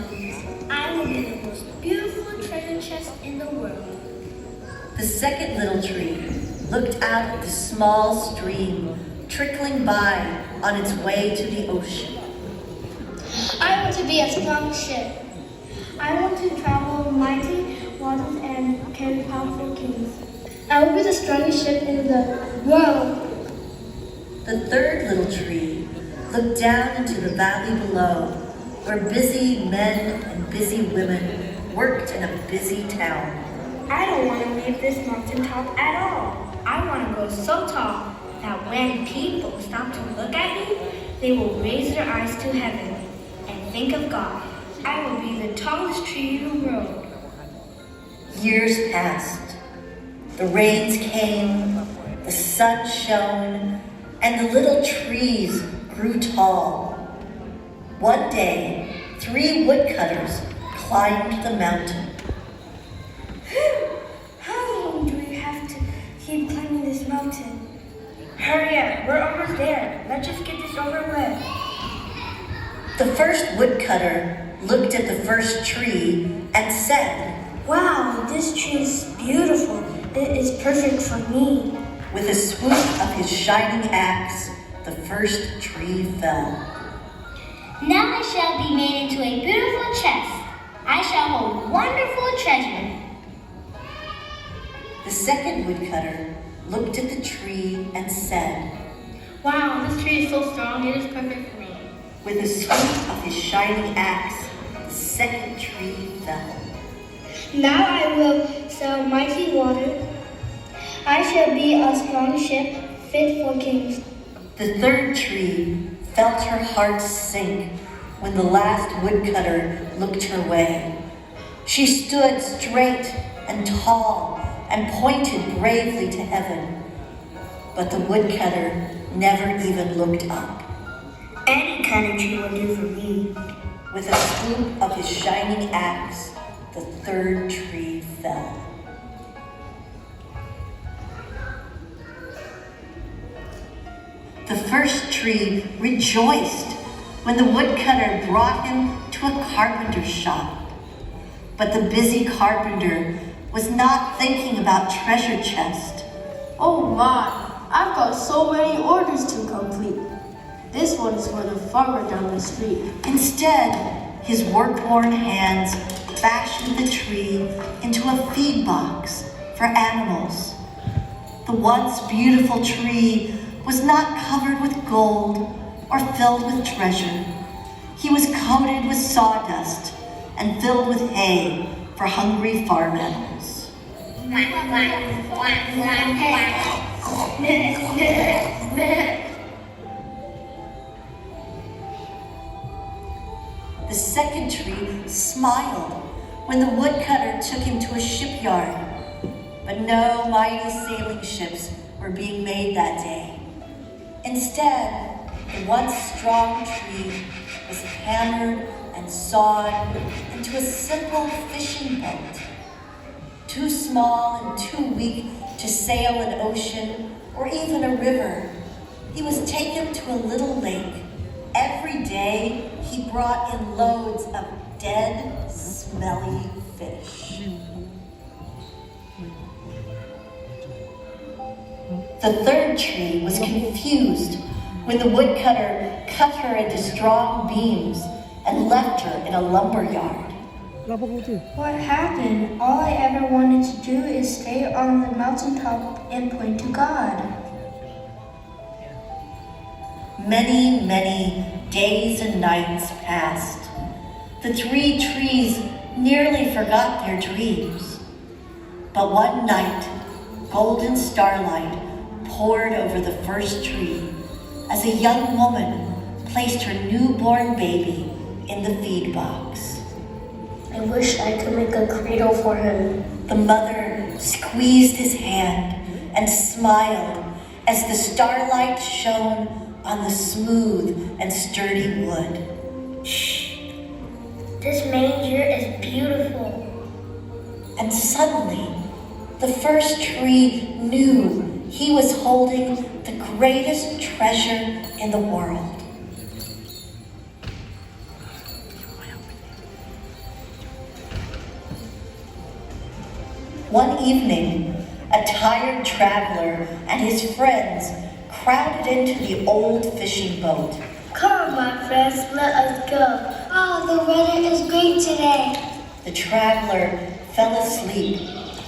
stones, I will be the most beautiful treasure chest in the world. The second little tree looked out at the small stream trickling by on its way to the ocean. I want to be a strong ship. I want to travel mighty waters and carry powerful kings. I will be the strongest ship in the world. The third little tree looked down into the valley below, where busy men and busy women worked in a busy town. I don't want to leave this mountaintop at all. I want to go so tall that when people stop to look at me, they will raise their eyes to heaven and think of God. I will be the tallest tree in the world. Years passed. The rains came, the sun shone, and the little trees grew tall. One day, 3 woodcutters climbed the mountain. How long do we have to keep climbing this mountain? Hurry up, we're almost there. Let's just get this over with. The first woodcutter looked at the first tree and said, Wow, this tree is beautiful. It is perfect for me. with a swoop of his shining axe, the first tree fell. Now I shall be made into a beautiful chest. I shall hold wonderful treasure. The second woodcutter looked at the tree and said, Wow, this tree is so strong. It is perfect for me. with a swoop of his shining axe, the second tree fell. Now I will sail mighty water. I shall be a strong ship fit for kings. The third tree felt her heart sink when the last woodcutter looked her way. She stood straight and tall and pointed bravely to heaven. But the woodcutter never even looked up. Any kind of tree will do for me. With a swoop of his shining axe, the third tree fell. The first tree rejoiced when the woodcutter brought him to a carpenter's shop. But the busy carpenter was not thinking about treasure chest. Oh my, I've got so many orders to complete. This one is for the farmer down the street. Instead, his work-worn hands fashioned the tree into a feed box for animals. The once beautiful tree was not covered with gold or filled with treasure. He was coated with sawdust and filled with hay for hungry farm animals. The second tree smiled when the woodcutter took him to a shipyard. But no mighty sailing ships were being made that day. Instead, the once strong tree was hammered and sawed into a simple fishing boat. Too small and too weak to sail an ocean or even a river, he was taken to a little lake. Every day, he brought in loads of dead, smelly fish. The third tree was confused when the woodcutter cut her into strong beams and left her in a lumber yard. What happened? All I ever wanted to do is stay on the mountaintop and point to God. Many, many days and nights passed. The 3 trees nearly forgot their dreams. But one night, golden starlight poured over the first tree as a young woman placed her newborn baby in the feed box. I wish I could make a cradle for him. The mother squeezed his hand and smiled as the starlight shone on the smooth and sturdy wood. Shh. This manger is beautiful. And suddenly, the first tree knew he was holding the greatest treasure in the world. One evening, a tired traveler and his friends crowded into the old fishing boat. Come, my friends, let us go. Oh, the weather is great today. The traveler fell asleep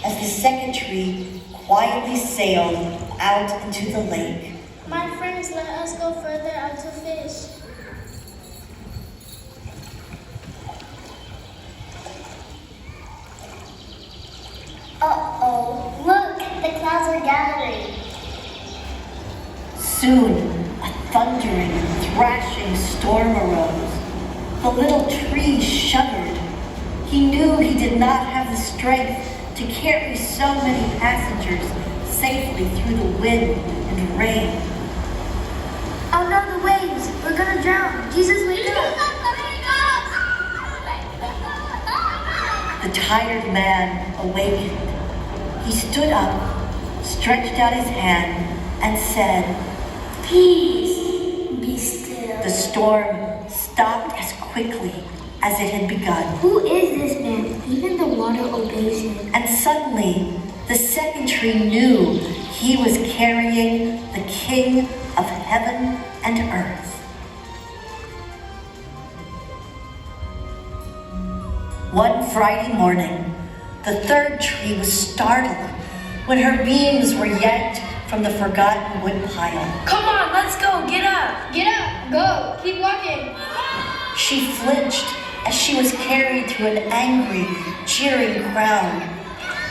as the second tree quietly sailed out into the lake. My friends, let us go further out to fish. Uh-oh, look, the clouds are gathering. Soon, a thundering and thrashing storm arose. The little tree shuddered. He knew he did not have the strength to carry so many passengers safely through the wind and rain. Oh no, the waves! We're gonna drown! Jesus, wake up! The tired man awakened. He stood up, stretched out his hand, and said, Peace, be still. the storm stopped as quickly as it had begun. Who is this man? Even the water obeys him. And suddenly, the second tree knew he was carrying the King of heaven and earth. One Friday morning, the third tree was startled when her beams were yanked from the forgotten wood pile. Come on, let's go. Get up. Get up, go, keep walking. She flinched as she was carried through an angry, jeering crowd.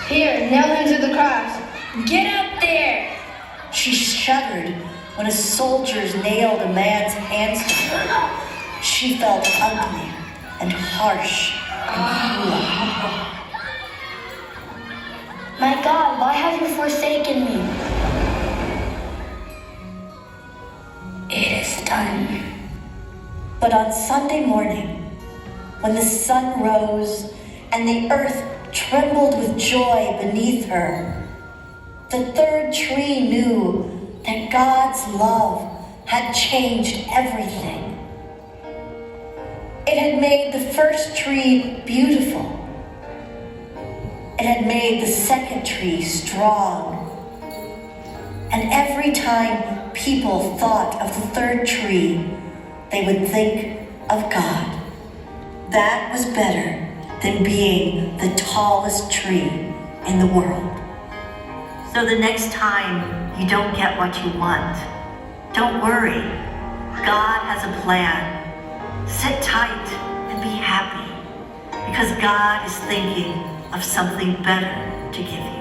Here, nail him to the cross. Get up there. She shuddered when a soldier's nailed a man's hands to her. She felt ugly and harsh and cruel. My God, why have you forsaken me? It is done. But on Sunday morning, when the sun rose and the earth trembled with joy beneath her, the third tree knew that God's love had changed everything. It had made the first tree beautiful. It had made the second tree strong. And every time people thought of the third tree, they would think of God. That was better than being the tallest tree in the world. So the next time you don't get what you want, don't worry. God has a plan. Sit tight and be happy, because God is thinking of something better to give you.